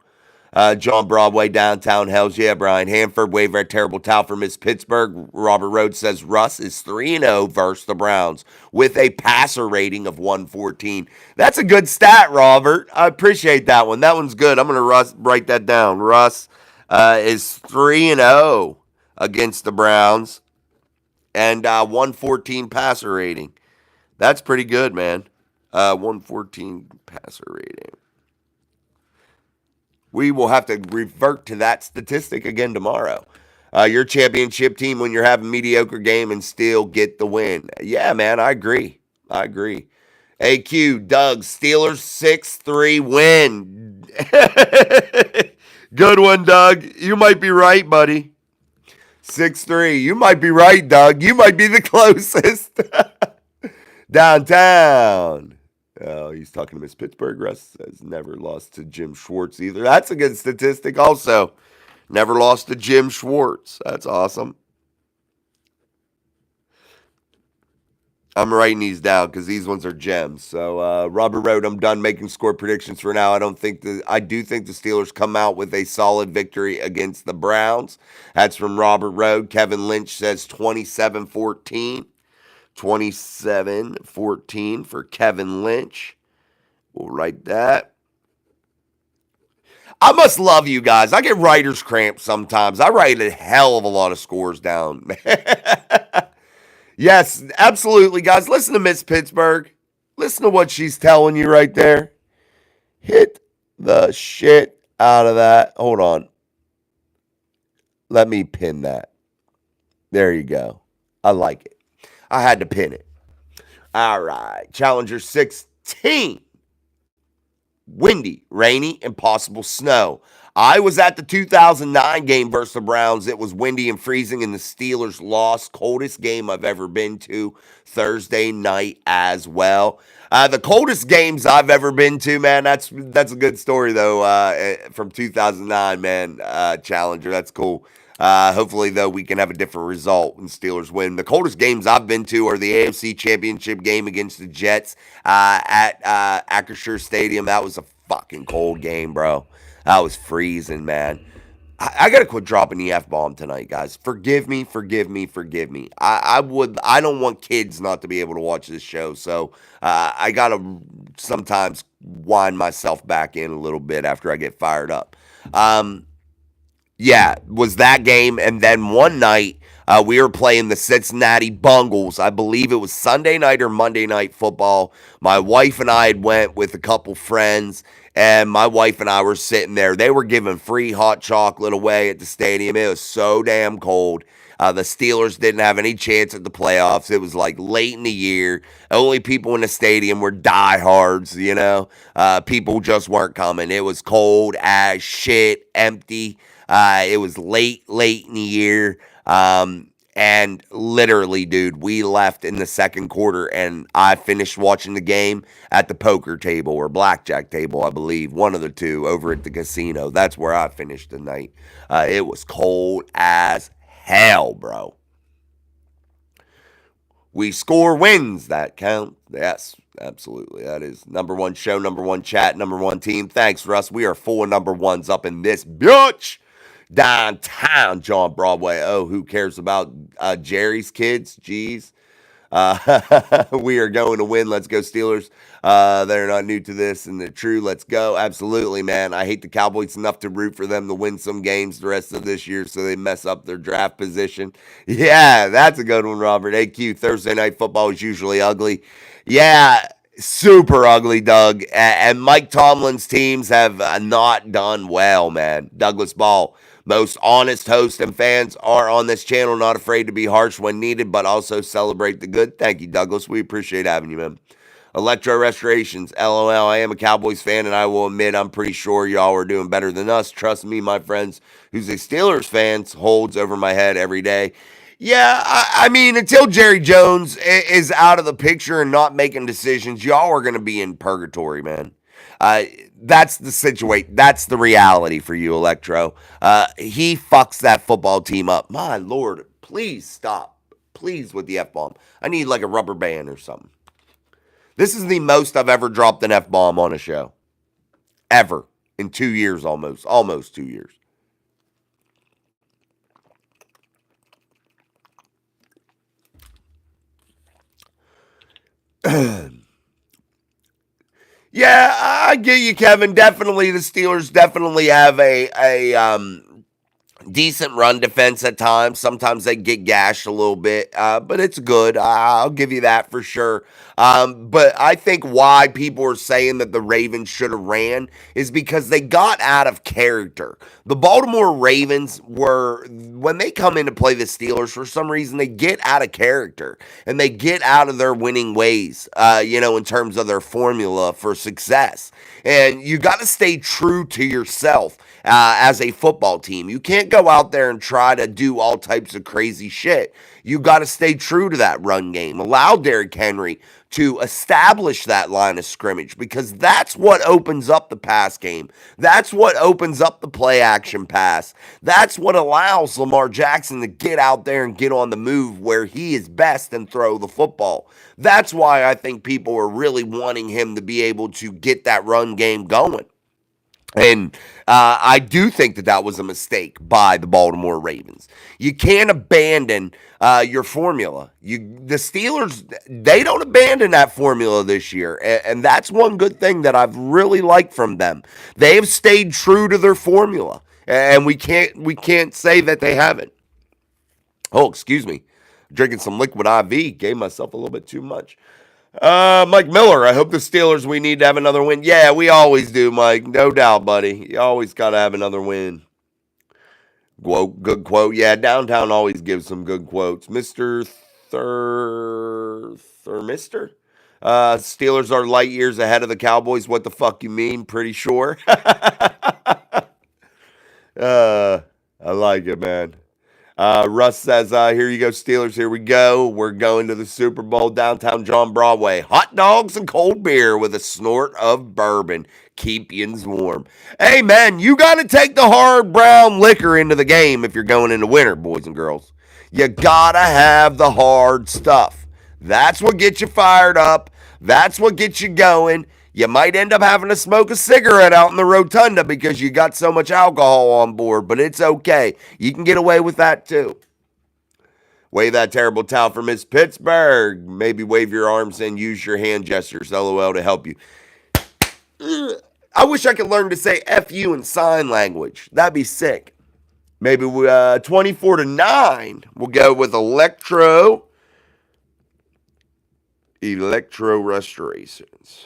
John Broadway, downtown, hells yeah. Brian Hanford, wave a terrible towel for Miss Pittsburgh. Robert Rhodes says Russ is 3-0 versus the Browns with a passer rating of 114. That's a good stat, Robert. I appreciate that one. That one's good. I'm going to write that down. Russ is 3-0 against the Browns and 114 passer rating. That's pretty good, man. 114 passer rating. We will have to revert to that statistic again tomorrow. Your championship team when you're having a mediocre game and still get the win. Yeah, man, I agree. AQ, Doug, Steelers 6-3 win. Good one, Doug. You might be right, buddy. 6-3. You might be right, Doug. You might be the closest. Downtown. Oh, he's talking to Miss Pittsburgh. Russ has never lost to Jim Schwartz either. That's a good statistic also. Never lost to Jim Schwartz. That's awesome. I'm writing these down because these ones are gems. So Robert wrote, I'm done making score predictions for now. I do think the Steelers come out with a solid victory against the Browns. That's from Robert Road. Kevin Lynch says 27-14. 27-14 for Kevin Lynch. We'll write that. I must love you guys. I get writer's cramp sometimes. I write a hell of a lot of scores down. Yes, absolutely, guys. Listen to Miss Pittsburgh. Listen to what she's telling you right there. Hit the shit out of that. Hold on. Let me pin that. There you go. I like it. I had to pin it. All right. Challenger 16. Windy, rainy, and possible snow. I was at the 2009 game versus the Browns. It was windy and freezing, and the Steelers lost. Coldest game I've ever been to. Thursday night as well. The coldest games I've ever been to, man. That's a good story though. From 2009, man. Challenger, that's cool. Hopefully, though, we can have a different result and Steelers win. The coldest games I've been to are the AFC Championship game against the Jets at Acrisure Stadium. That was a fucking cold game, bro. That was freezing, man. I gotta quit dropping the F-bomb tonight, guys. Forgive me. I don't want kids not to be able to watch this show, so I gotta sometimes wind myself back in a little bit after I get fired up. Yeah, was that game. And then one night, we were playing the Cincinnati Bungles. I believe it was Sunday night or Monday night football. My wife and I had went with a couple friends, and my wife and I were sitting there. They were giving free hot chocolate away at the stadium. It was so damn cold. The Steelers didn't have any chance at the playoffs. It was like late in the year. Only people in the stadium were diehards, you know. People just weren't coming. It was cold as shit, empty. It was late in the year. And literally, dude, we left in the second quarter, and I finished watching the game at the poker table or blackjack table, I believe, one of the two, over at the casino. That's where I finished the night. It was cold as hell, bro. We score wins. That count. Yes, absolutely. That is number one show, number one chat, number one team. Thanks, Russ. We are full of number ones up in this bitch. Downtown John Broadway. Oh, who cares about Jerry's kids? Jeez. We are going to win. Let's go Steelers. They're not new to this, and they're true. Let's go. Absolutely, man. I hate the Cowboys enough to root for them to win some games the rest of this year so they mess up their draft position. Yeah, that's a good one, Robert. AQ, Thursday night football is usually ugly. Yeah, super ugly, Doug. And Mike Tomlin's teams have not done well, man. Douglas Ball. Most honest hosts and fans are on this channel, not afraid to be harsh when needed, but also celebrate the good. Thank you, Douglas. We appreciate having you, man. Electro Restorations, LOL. I am a Cowboys fan, and I will admit I'm pretty sure y'all are doing better than us. Trust me, my friends, who's a Steelers fan, holds over my head every day. Yeah, I mean, until Jerry Jones is out of the picture and not making decisions, y'all are going to be in purgatory, man. That's the situation. That's the reality for you, Electro. He fucks that football team up. My Lord, please stop. Please with the F-bomb. I need like a rubber band or something. This is the most I've ever dropped an F-bomb on a show. Ever. In 2 years almost. Almost 2 years. Yeah, I get you, Kevin. Definitely, the Steelers definitely have a decent run defense at times. Sometimes they get gashed a little bit, but it's good. I'll give you that for sure. But I think why people are saying that the Ravens should have ran is because they got out of character. The Baltimore Ravens were, when they come in to play the Steelers, for some reason, they get out of character and they get out of their winning ways, in terms of their formula for success. And you got to stay true to yourself as a football team. You can't go out there and try to do all types of crazy shit. You got to stay true to that run game. Allow Derrick Henry to establish that line of scrimmage, because that's what opens up the pass game. That's what opens up the play action pass. That's what allows Lamar Jackson to get out there and get on the move where he is best and throw the football. That's why I think people are really wanting him to be able to get that run game going. And I do think that was a mistake by the Baltimore Ravens. You can't abandon your formula. The Steelers, they don't abandon that formula this year, and that's one good thing that I've really liked from them. They have stayed true to their formula, and we can't say that they haven't. Oh, excuse me, drinking some liquid IV. Gave myself a little bit too much. Mike Miller, I hope the Steelers, we need to have another win. Yeah, we always do, Mike. No doubt, buddy. You always got to have another win. Quote, good quote. Yeah, downtown always gives some good quotes. Mr. Thermistor? Steelers are light years ahead of the Cowboys. What the fuck you mean? Pretty sure. I like it, man. Russ says, here you go, Steelers. Here we go. We're going to the Super Bowl, downtown John Broadway. Hot dogs and cold beer with a snort of bourbon. Keep yins warm. Hey, man, you got to take the hard brown liquor into the game if you're going into winter, boys and girls. You got to have the hard stuff. That's what gets you fired up. That's what gets you going. You might end up having to smoke a cigarette out in the rotunda because you got so much alcohol on board, but it's okay. You can get away with that too. Wave that terrible towel for Miss Pittsburgh. Maybe wave your arms and use your hand gestures, LOL, to help you. I wish I could learn to say F you in sign language. That'd be sick. Maybe 24-9. We'll go with Electro Restorations.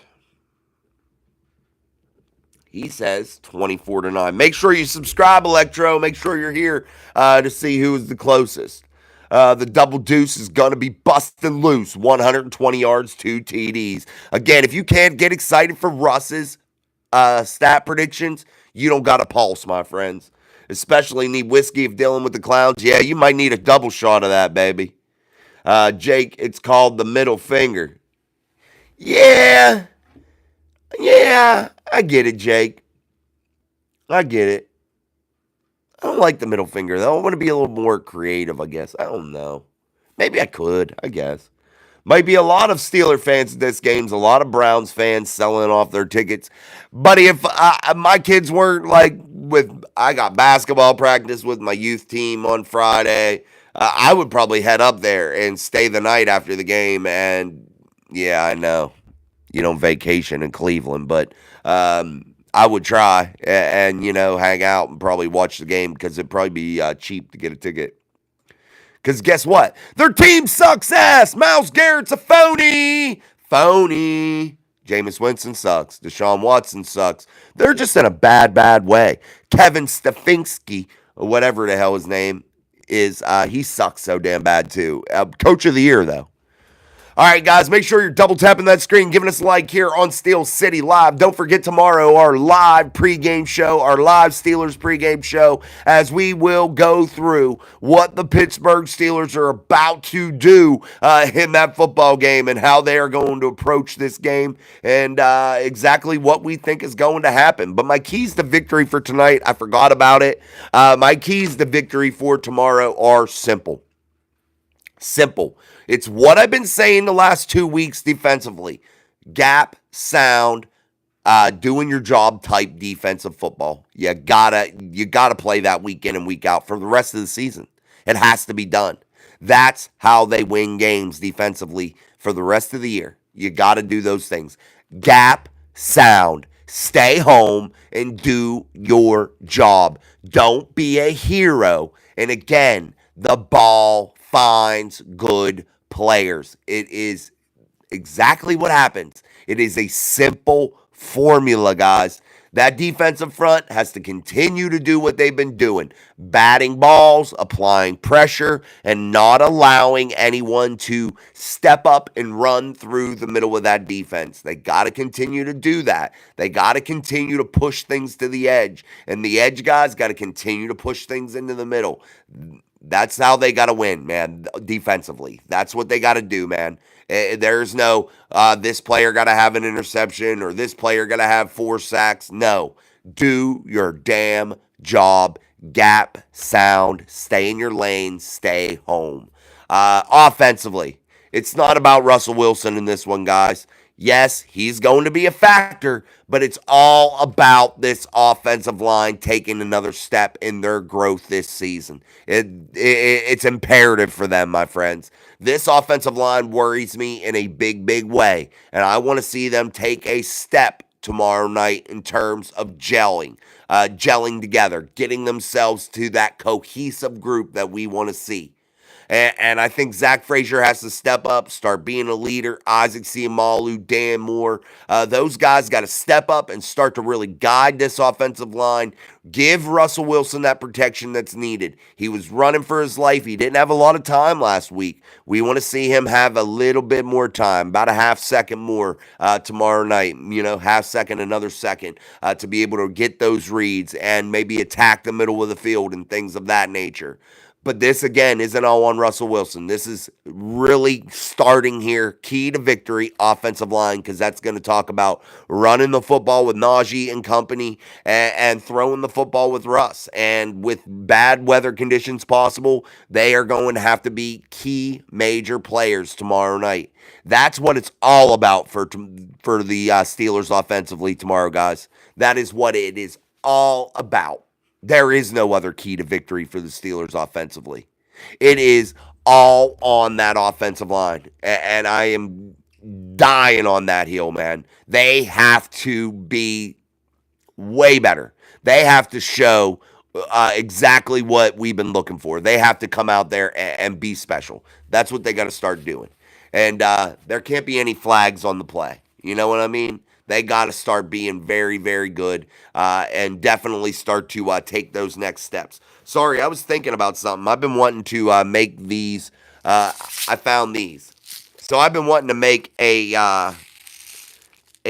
He says 24-9. Make sure you subscribe, Electro. Make sure you're here to see who is the closest. The double deuce is going to be busting loose. 120 yards, 2 TDs. Again, if you can't get excited for Russ's stat predictions, you don't got a pulse, my friends. Especially need whiskey if dealing with the clowns. Yeah, you might need a double shot of that, baby. Jake, it's called the middle finger. Yeah, I get it, Jake. I get it. I don't like the middle finger, though. I want to be a little more creative, I guess. I don't know. Maybe I could, I guess. Might be a lot of Steeler fans at this games, a lot of Browns fans selling off their tickets. Buddy, if my kids weren't I got basketball practice with my youth team on Friday, I would probably head up there and stay the night after the game. And yeah, I know you don't vacation in Cleveland, but I would try and hang out and probably watch the game because it'd probably be cheap to get a ticket. Because guess what? Their team sucks ass. Myles Garrett's a phony. Phony. Jameis Winston sucks. Deshaun Watson sucks. They're just in a bad, bad way. Kevin Stefanski, or whatever the hell his name is, he sucks so damn bad too. Coach of the year, though. All right, guys, make sure you're double tapping that screen, giving us a like here on Steel City Live. Don't forget tomorrow our live pregame show, our live Steelers pregame show, as we will go through what the Pittsburgh Steelers are about to do in that football game and how they are going to approach this game and exactly what we think is going to happen. But my keys to victory for tonight, I forgot about it. My keys to victory for tomorrow are simple. Simple. It's what I've been saying the last 2 weeks defensively. Gap, sound, doing your job type defensive football. You gotta play that week in and week out for the rest of the season. It has to be done. That's how they win games defensively for the rest of the year. You gotta do those things. Gap, sound, stay home, and do your job. Don't be a hero. And again, the ball finds good players. It is exactly what happens. It is a simple formula, guys. That defensive front has to continue to do what they've been doing. Batting balls, applying pressure, and not allowing anyone to step up and run through the middle of that defense. They got to continue to do that. They got to continue to push things to the edge. And the edge guys got to continue to push things into the middle. That's how they got to win, man, defensively. That's what they got to do, man. There's no, this player got to have an interception or this player got to have 4 sacks. No. Do your damn job. Gap, sound, stay in your lane, stay home. Offensively, it's not about Russell Wilson in this one, guys. Yes, he's going to be a factor, but it's all about this offensive line taking another step in their growth this season. It's imperative for them, my friends. This offensive line worries me in a big, big way, and I want to see them take a step tomorrow night in terms of gelling together, getting themselves to that cohesive group that we want to see. And I think Zach Frazier has to step up, start being a leader. Isaac Siamalu, Dan Moore, those guys got to step up and start to really guide this offensive line. Give Russell Wilson that protection that's needed. He was running for his life. He didn't have a lot of time last week. We want to see him have a little bit more time, about a half second more tomorrow night. Half second, another second to be able to get those reads and maybe attack the middle of the field and things of that nature. But this, again, isn't all on Russell Wilson. This is really starting here, key to victory, offensive line, because that's going to talk about running the football with Najee and company and throwing the football with Russ. And with bad weather conditions possible, they are going to have to be key major players tomorrow night. That's what it's all about for the Steelers offensively tomorrow, guys. That is what it is all about. There is no other key to victory for the Steelers offensively. It is all on that offensive line. And I am dying on that hill, man. They have to be way better. They have to show exactly what we've been looking for. They have to come out there and be special. That's what they got to start doing. And there can't be any flags on the play. You know what I mean? They got to start being very, very good and definitely start to take those next steps. Sorry, I was thinking about something. I've been wanting to make these. I found these. So I've been wanting to make a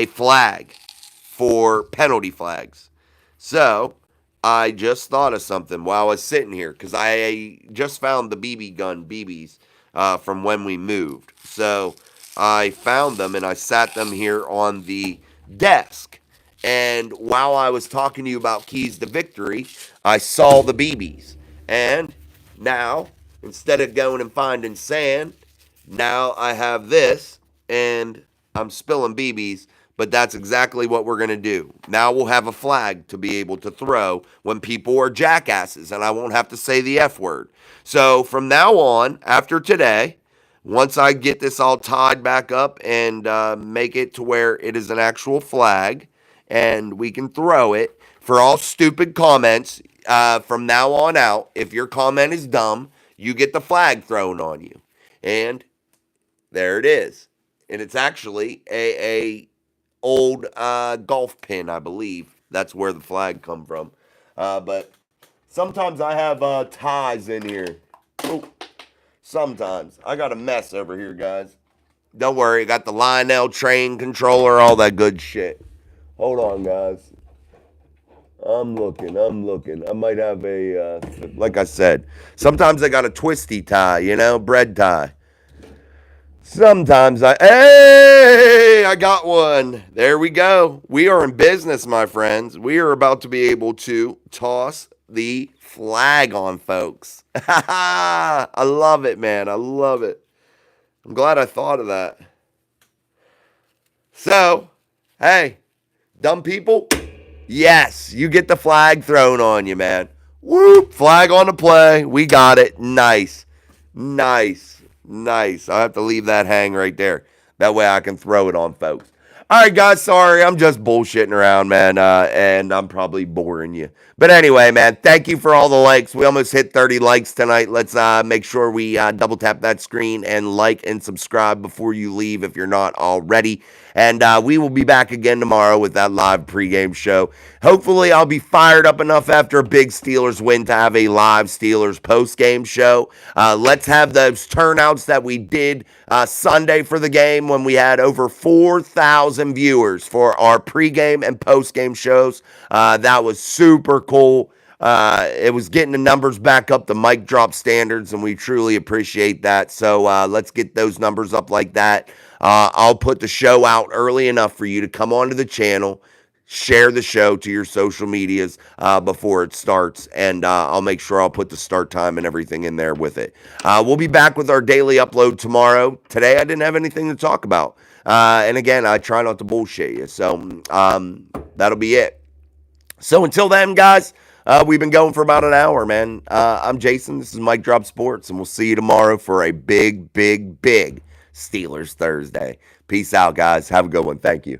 flag for penalty flags. So I just thought of something while I was sitting here because I just found the BB gun BBs from when we moved. So I found them and I sat them here on the desk. And while I was talking to you about keys to victory, I saw the BBs. And now, instead of going and finding sand, now I have this and I'm spilling BBs. But that's exactly what we're going to do. Now we'll have a flag to be able to throw when people are jackasses, and I won't have to say the F word. So from now on, after today, once I get this all tied back up and make it to where it is an actual flag and we can throw it for all stupid comments from now on out, if your comment is dumb, you get the flag thrown on you. And there it is. And it's actually a old golf pin, I believe. That's where the flag come from. But sometimes I have ties in here. Oh, sometimes. I got a mess over here, guys. Don't worry, I got the Lionel train controller, all that good shit. Hold on, guys. I'm looking. I might have like I said, sometimes I got a twisty tie, bread tie. Sometimes hey, I got one. There we go. We are in business, my friends. We are about to be able to toss the flag on folks. I love it, man. I love it. I'm glad I thought of that. So, hey, dumb people, yes, you get the flag thrown on you, man. Whoop, flag on the play. We got it. Nice. Nice. I'll have to leave that hang right there. That way I can throw it on folks. All right, guys, sorry. I'm just bullshitting around, man, and I'm probably boring you. But anyway, man, thank you for all the likes. We almost hit 30 likes tonight. Let's make sure we double tap that screen and like and subscribe before you leave if you're not already. And we will be back again tomorrow with that live pregame show. Hopefully, I'll be fired up enough after a big Steelers win to have a live Steelers postgame show. Let's have those turnouts that we did Sunday for the game when we had over 4,000 viewers for our pregame and postgame shows. That was super cool. It was getting the numbers back up to mic drop standards, and we truly appreciate that. So let's get those numbers up like that. I'll put the show out early enough for you to come onto the channel, share the show to your social medias before it starts, and I'll make sure I'll put the start time and everything in there with it. We'll be back with our daily upload tomorrow. Today, I didn't have anything to talk about. And again, I try not to bullshit you. So that'll be it. So until then, guys, we've been going for about an hour, man. I'm Jason. This is Mike Drop Sports, and we'll see you tomorrow for a big, big, big Steelers Thursday. Peace out, guys. Have a good one. Thank you.